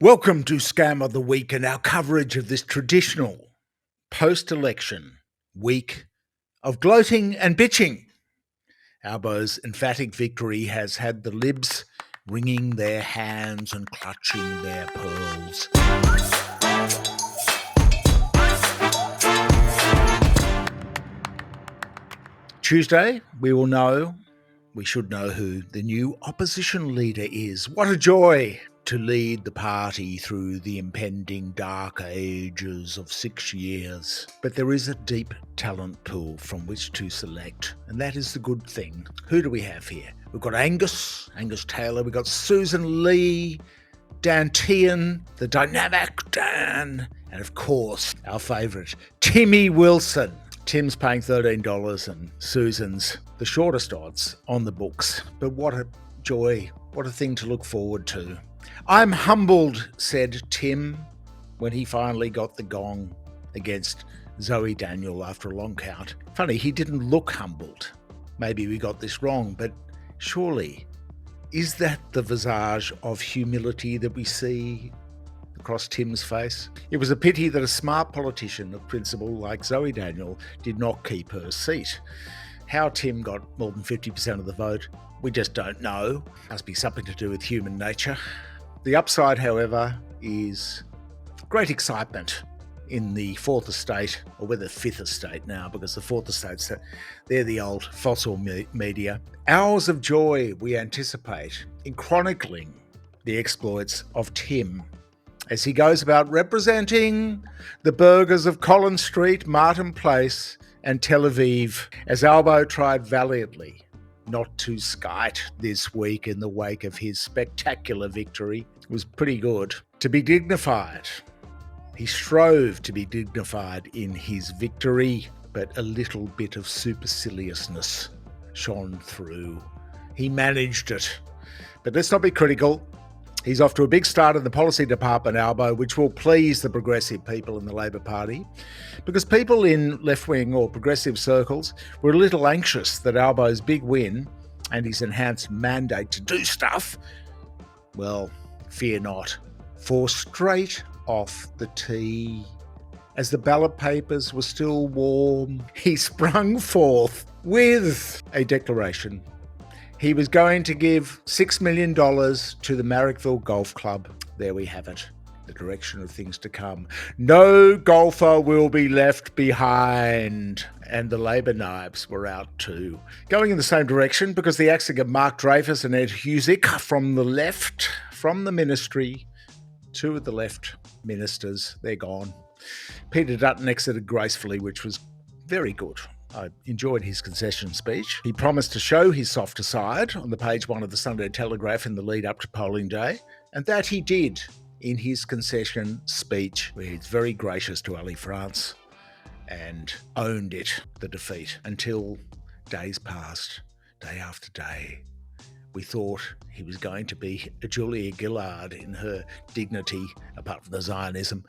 Welcome to Scam of the Week and our coverage of this traditional post-election week of gloating and bitching. Albo's emphatic victory has had the Libs wringing their hands and clutching their pearls. Tuesday, we should know who the new opposition leader is. What a joy to lead the party through the impending dark ages of 6 years. But there is a deep talent pool from which to select, and that is the good thing. Who do we have here? We've got Angus Taylor, we've got Susan Lee, Dan Tehan, the dynamic Dan, and of course, our favourite, Timmy Wilson. Tim's paying $13 and Susan's the shortest odds on the books. But what a joy, what a thing to look forward to. I'm humbled, said Tim, when he finally got the gong against Zoe Daniel after a long count. Funny, he didn't look humbled. Maybe we got this wrong, but surely, is that the visage of humility that we see across Tim's face? It was a pity that a smart politician of principle like Zoe Daniel did not keep her seat. How Tim got more than 50% of the vote, we just don't know. Must be something to do with human nature. The upside, however, is great excitement in the fourth estate, or whether fifth estate now, because the fourth estate's, they're the old fossil media. Hours of joy we anticipate in chronicling the exploits of Tim as he goes about representing the burghers of Collins Street, Martin Place and Tel Aviv, as Albo tried valiantly not to skite this week in the wake of his spectacular victory. It was pretty good. To be dignified. He strove to be dignified in his victory, but a little bit of superciliousness shone through. He managed it. But let's not be critical. He's off to a big start in the policy department, Albo, which will please the progressive people in the Labor Party, because people in left-wing or progressive circles were a little anxious that Albo's big win and his enhanced mandate to do stuff, well, fear not, for straight off the tee. As the ballot papers were still warm, he sprung forth with a declaration. He was going to give $6 million to the Marrickville Golf Club. There we have it, the direction of things to come. No golfer will be left behind. And the Labor knives were out too. Going in the same direction, because the axing of Mark Dreyfus and Ed Husick from the left, from the ministry, two of the left ministers, they're gone. Peter Dutton exited gracefully, which was very good. I enjoyed his concession speech. He promised to show his softer side on the page 1 of the Sunday Telegraph in the lead up to polling day, and that he did in his concession speech, where he's very gracious to Ali France and owned it, the defeat, until days passed, day after day. We thought he was going to be a Julia Gillard in her dignity, apart from the Zionism,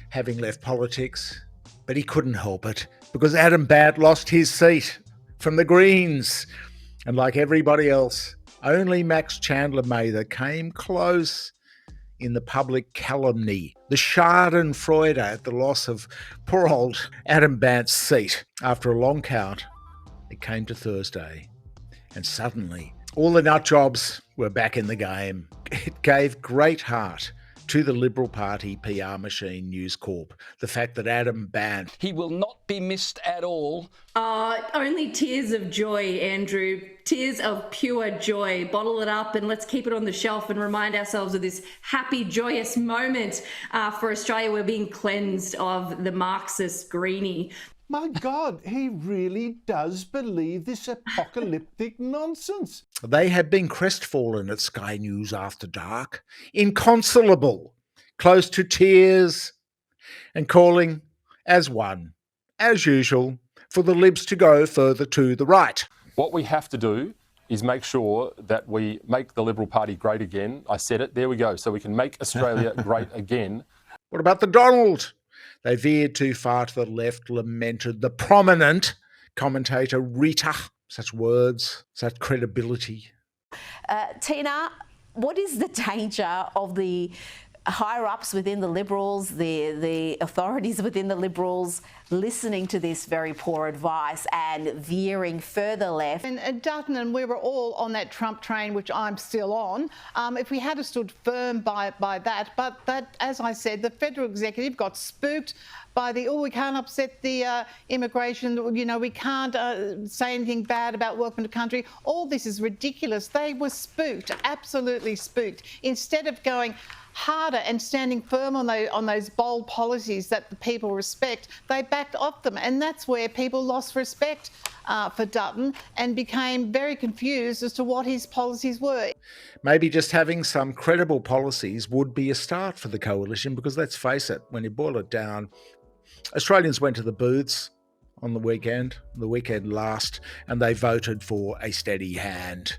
having left politics. But he couldn't help it, because Adam Bant lost his seat from the Greens. And like everybody else, only Max Chandler Mather came close in the public calumny, the schadenfreude at the loss of poor old Adam Bant's seat. After a long count, it came to Thursday, and suddenly all the nut jobs were back in the game. It gave great heart to the Liberal Party PR machine News Corp, the fact that Adam Bant... He will not be missed at all. Only tears of joy, Andrew. Tears of pure joy. Bottle it up and let's keep it on the shelf and remind ourselves of this happy, joyous moment for Australia. We're being cleansed of the Marxist greenie. My God, he really does believe this apocalyptic nonsense. They had been crestfallen at Sky News After Dark, inconsolable, close to tears, and calling as one, as usual, for the Libs to go further to the right. What we have to do is make sure that we make the Liberal Party great again. I said it, there we go, so we can make Australia great again. What about the Donald? They veered too far to the left, lamented the prominent commentator Rita. Such words, such credibility. Tina, what is the danger of the higher-ups within the Liberals, the authorities within the Liberals, listening to this very poor advice and veering further left. And Dutton and we were all on that Trump train, which I'm still on, if we had stood firm by that. But that, as I said, the federal executive got spooked by we can't upset the immigration, we can't say anything bad about welcome to country. All this is ridiculous. They were spooked, absolutely spooked. Instead of going harder and standing firm on those bold policies that the people respect, they backed off them. And that's where people lost respect for Dutton and became very confused as to what his policies were. Maybe just having some credible policies would be a start for the coalition, because let's face it, when you boil it down, Australians went to the booths on the weekend last, and they voted for a steady hand.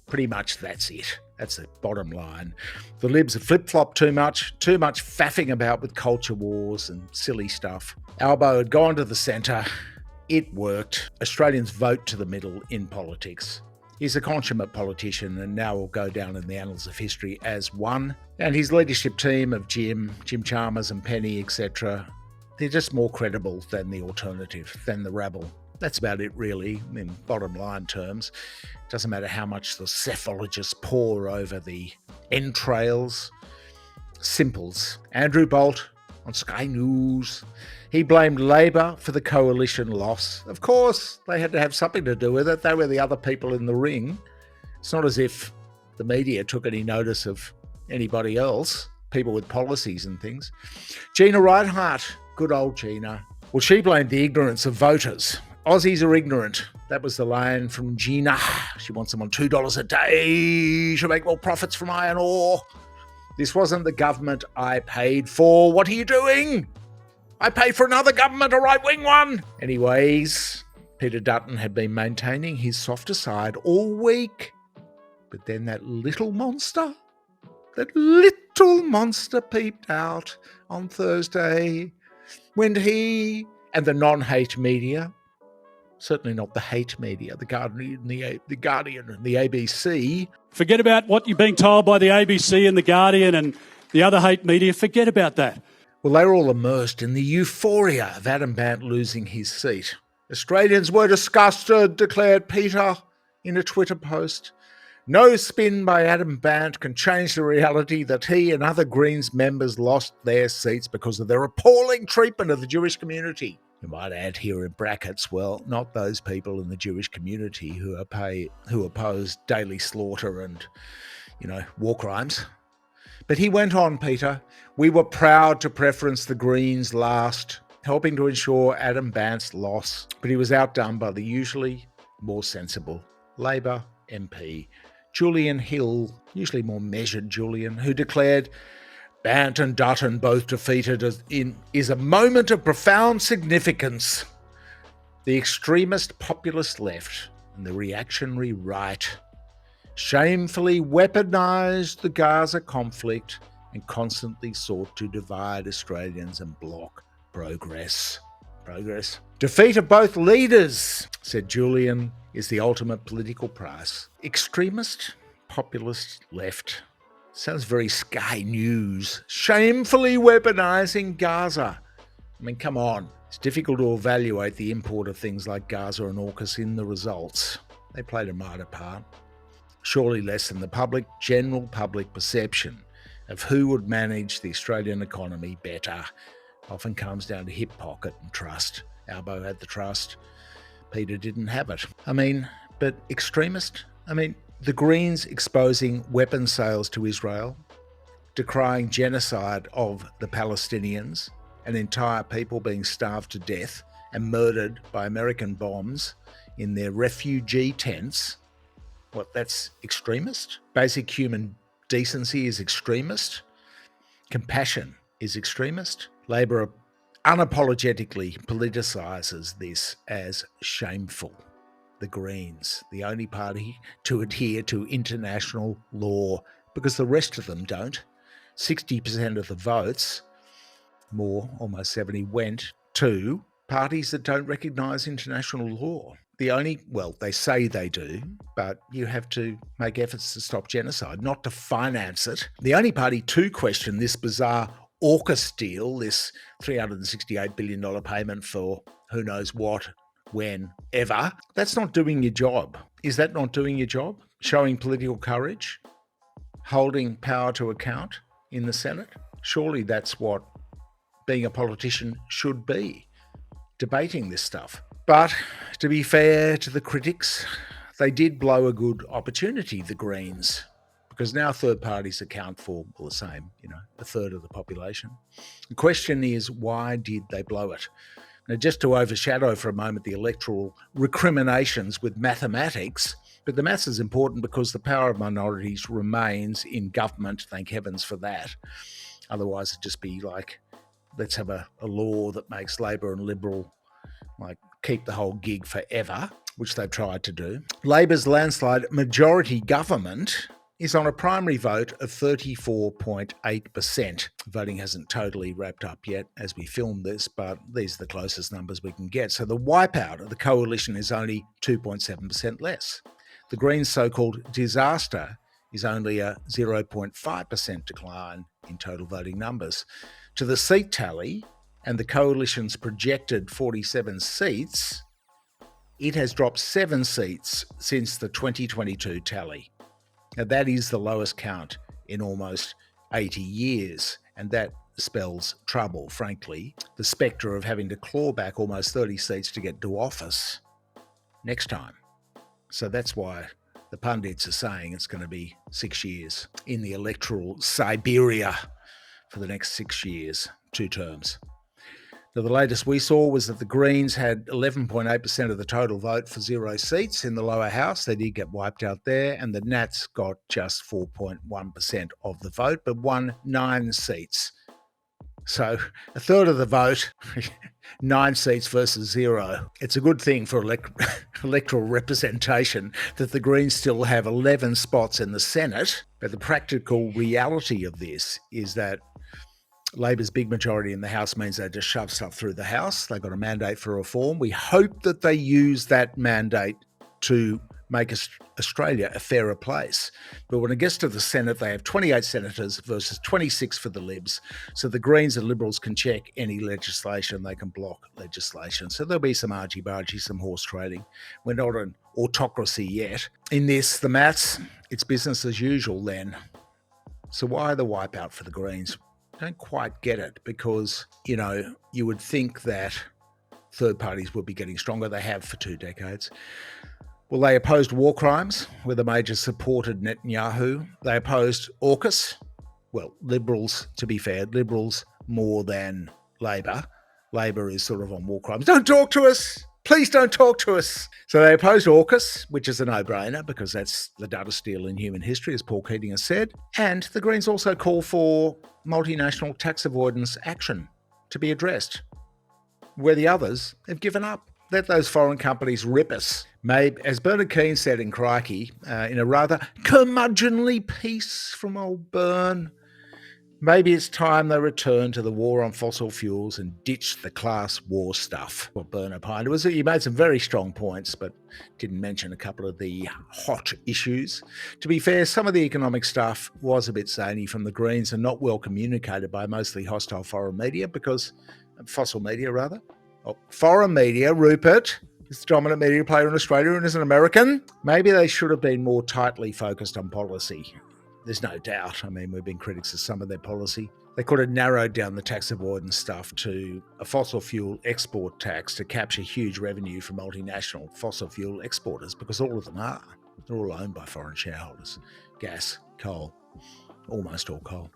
Pretty much that's it. That's the bottom line. The Libs have flip-flopped too much faffing about with culture wars and silly stuff. Albo had gone to the centre. It worked. Australians vote to the middle in politics. He's a consummate politician and now will go down in the annals of history as one. And his leadership team of Jim Chalmers and Penny, etc., they're just more credible than the alternative, than the rabble. That's about it, really, in bottom line terms. Doesn't matter how much the cephalogists pour over the entrails. Simples. Andrew Bolt on Sky News. He blamed Labor for the coalition loss. Of course, they had to have something to do with it. They were the other people in the ring. It's not as if the media took any notice of anybody else, people with policies and things. Gina Rinehart, good old Gina. Well, she blamed the ignorance of voters. Aussies are ignorant. That was the line from Gina. She wants them on $2 a day. She'll make more profits from iron ore. This wasn't the government I paid for. What are you doing? I paid for another government, a right-wing one. Anyways, Peter Dutton had been maintaining his softer side all week. But then that little monster peeped out on Thursday when he and the non-hate media, certainly not the hate media, the Guardian and the ABC. Forget about what you're being told by the ABC and the Guardian and the other hate media. Forget about that. Well, they were all immersed in the euphoria of Adam Bandt losing his seat. Australians were disgusted, declared Peter in a Twitter post. No spin by Adam Bandt can change the reality that he and other Greens members lost their seats because of their appalling treatment of the Jewish community. You might add here in brackets, well, not those people in the Jewish community who oppose daily slaughter and, war crimes. But he went on, Peter. We were proud to preference the Greens last, helping to ensure Adam Bandt's loss. But he was outdone by the usually more sensible Labor MP, Julian Hill, usually more measured Julian, who declared Bandt and Dutton both defeated is a moment of profound significance. The extremist populist left and the reactionary right shamefully weaponised the Gaza conflict and constantly sought to divide Australians and block progress. Defeat of both leaders, said Julian, is the ultimate political price. Extremist, populist left. Sounds very Sky News. Shamefully weaponising Gaza. I mean, come on. It's difficult to evaluate the import of things like Gaza and AUKUS in the results. They played a minor part. Surely less than the general public perception of who would manage the Australian economy better. Often comes down to hip pocket and trust. Albo had the trust. Peter didn't have it. But extremist? The Greens exposing weapon sales to Israel, decrying genocide of the Palestinians, and entire people being starved to death and murdered by American bombs in their refugee tents. What, that's extremist? Basic human decency is extremist? Compassion is extremist? Labor unapologetically politicises this as shameful. The Greens, the only party to adhere to international law, because the rest of them don't. 60% of the votes, more, almost 70, went to parties that don't recognise international law. they say they do, but you have to make efforts to stop genocide, not to finance it. The only party to question this bizarre AUKUS deal, this $368 billion payment for who knows what, when, ever, that's not doing your job. Is that not doing your job? Showing political courage? Holding power to account in the Senate? Surely that's what being a politician should be, debating this stuff. But to be fair to the critics, they did blow a good opportunity, the Greens, because now third parties account for the same, a third of the population. The question is, why did they blow it? Now, just to overshadow for a moment the electoral recriminations with mathematics, but the maths is important because the power of minorities remains in government, thank heavens for that. Otherwise, it'd just be like, let's have a law that makes Labor and Liberal keep the whole gig forever, which they've tried to do. Labor's landslide majority government is on a primary vote of 34.8%. Voting hasn't totally wrapped up yet as we film this, but these are the closest numbers we can get. So the wipeout of the coalition is only 2.7% less. The Greens' so-called disaster is only a 0.5% decline in total voting numbers. To the seat tally and the coalition's projected 47 seats, it has dropped 7 seats since the 2022 tally. Now, that is the lowest count in almost 80 years, and that spells trouble, frankly. The spectre of having to claw back almost 30 seats to get to office next time. So that's why the pundits are saying it's going to be 6 years in the electoral Siberia for the next 6 years, 2 terms. Now, the latest we saw was that the Greens had 11.8% of the total vote for 0 seats in the lower house. They did get wiped out there, and the Nats got just 4.1% of the vote, but won 9 seats. So a third of the vote, 9 seats versus 0. It's a good thing for electoral representation that the Greens still have 11 spots in the Senate, but the practical reality of this is that Labor's big majority in the House means they just shove stuff through the House. They've got a mandate for reform. We hope that they use that mandate to make Australia a fairer place. But when it gets to the Senate, they have 28 senators versus 26 for the Libs. So the Greens and Liberals can check any legislation. They can block legislation. So there'll be some argy-bargy, some horse trading. We're not an autocracy yet. In this, the maths, it's business as usual then. So why the wipeout for the Greens? Don't quite get it because, you would think that third parties would be getting stronger. They have for 2 decades. Well, they opposed war crimes, where the major supported Netanyahu. They opposed AUKUS. Well, Liberals, to be fair, Liberals more than Labor. Labor is sort of on war crimes. Don't talk to us! Please don't talk to us! So they opposed AUKUS, which is a no-brainer because that's the dumbest deal in human history, as Paul Keating has said. And the Greens also call for multinational tax avoidance action to be addressed, where the others have given up. Let those foreign companies rip us. Maybe, as Bernard Keane said in Crikey, in a rather curmudgeonly piece from old Bern, maybe it's time they return to the war on fossil fuels and ditch the class war stuff. What Bern opined was that he made some very strong points, but didn't mention a couple of the hot issues. To be fair, some of the economic stuff was a bit zany from the Greens and not well communicated by mostly hostile foreign media foreign media, Rupert, is the dominant media player in Australia and is an American. Maybe they should have been more tightly focused on policy. There's no doubt. We've been critics of some of their policy. They could have narrowed down the tax avoidance stuff to a fossil fuel export tax to capture huge revenue from multinational fossil fuel exporters, because all of them are. They're all owned by foreign shareholders. Gas, coal, almost all coal.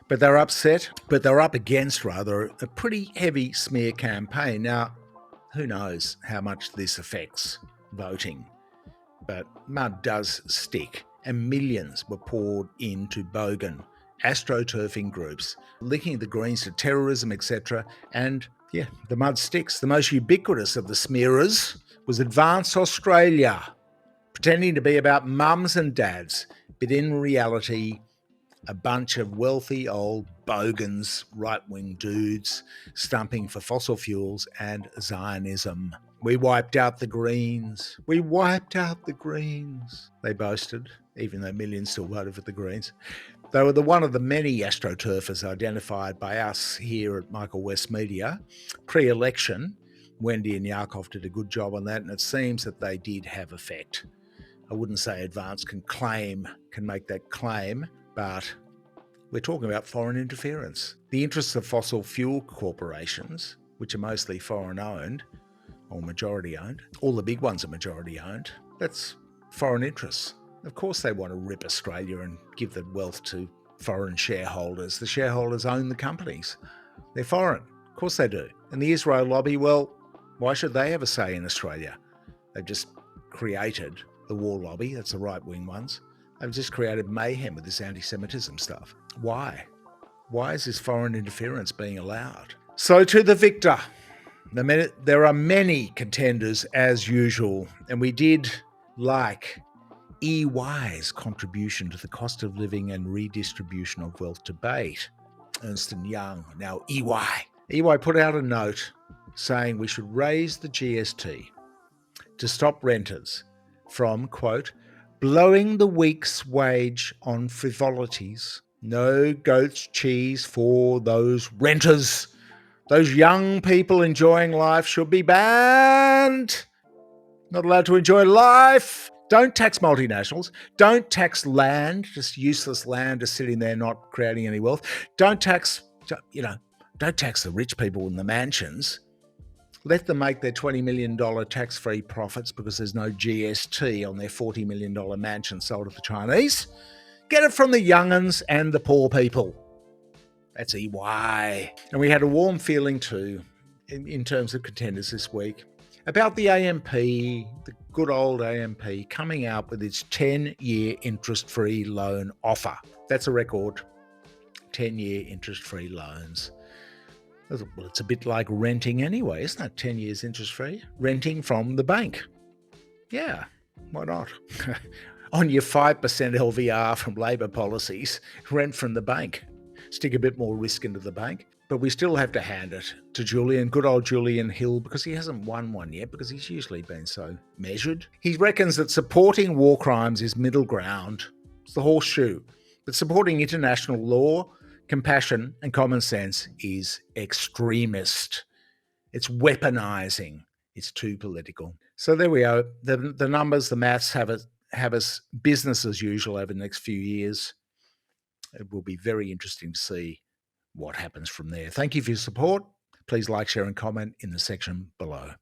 But they're upset, but they're up against, rather, a pretty heavy smear campaign. Now, who knows how much this affects voting, but mud does stick, and millions were poured into Bogan, astroturfing groups, linking the Greens to terrorism, etc. And yeah, the mud sticks. The most ubiquitous of the smearers was Advance Australia, pretending to be about mums and dads, but in reality, a bunch of wealthy old bogans, right-wing dudes, stumping for fossil fuels and Zionism. We wiped out the Greens. We wiped out the Greens, they boasted, even though millions still voted for the Greens. They were one of the many astroturfers identified by us here at Michael West Media pre-election. Wendy and Yakov did a good job on that, and it seems that they did have effect. I wouldn't say Advance can make that claim, but we're talking about foreign interference. The interests of fossil fuel corporations, which are mostly foreign-owned, or majority-owned, all the big ones are majority-owned, that's foreign interests. Of course they want to rip Australia and give the wealth to foreign shareholders. The shareholders own the companies. They're foreign. Of course they do. And the Israel lobby, well, why should they have a say in Australia? They've just created the war lobby, that's the right-wing ones. They've just created mayhem with this anti-Semitism stuff. Why? Why is this foreign interference being allowed? So to the victor. There are many contenders as usual, and we did like EY's contribution to the cost of living and redistribution of wealth debate. Ernst & Young, now EY. EY put out a note saying we should raise the GST to stop renters from, quote, blowing the week's wage on frivolities. No goat's cheese for those renters. Those young people enjoying life should be banned. Not allowed to enjoy life. Don't tax multinationals. Don't tax land, just useless land just sitting there not creating any wealth. Don't tax the rich people in the mansions. Let them make their $20 million tax-free profits because there's no GST on their $40 million mansion sold to the Chinese. Get it from the young'uns and the poor people. That's EY. And we had a warm feeling too, in terms of contenders this week, about the AMP, the good old AMP, coming out with its 10-year interest-free loan offer. That's a record. 10-year interest-free loans. Well, it's a bit like renting anyway, isn't it? 10 years interest-free. Renting from the bank. Yeah, why not? On your 5% LVR from Labor policies, rent from the bank. Stick a bit more risk into the bank. But we still have to hand it to Julian, good old Julian Hill, because he hasn't won one yet, because he's usually been so measured. He reckons that supporting war crimes is middle ground. It's the horseshoe. But supporting international law, compassion and common sense is extremist. It's weaponizing. It's too political. So there we go. The numbers, the maths have us business as usual over the next few years. It will be very interesting to see what happens from there. Thank you for your support. Please like, share and comment in the section below.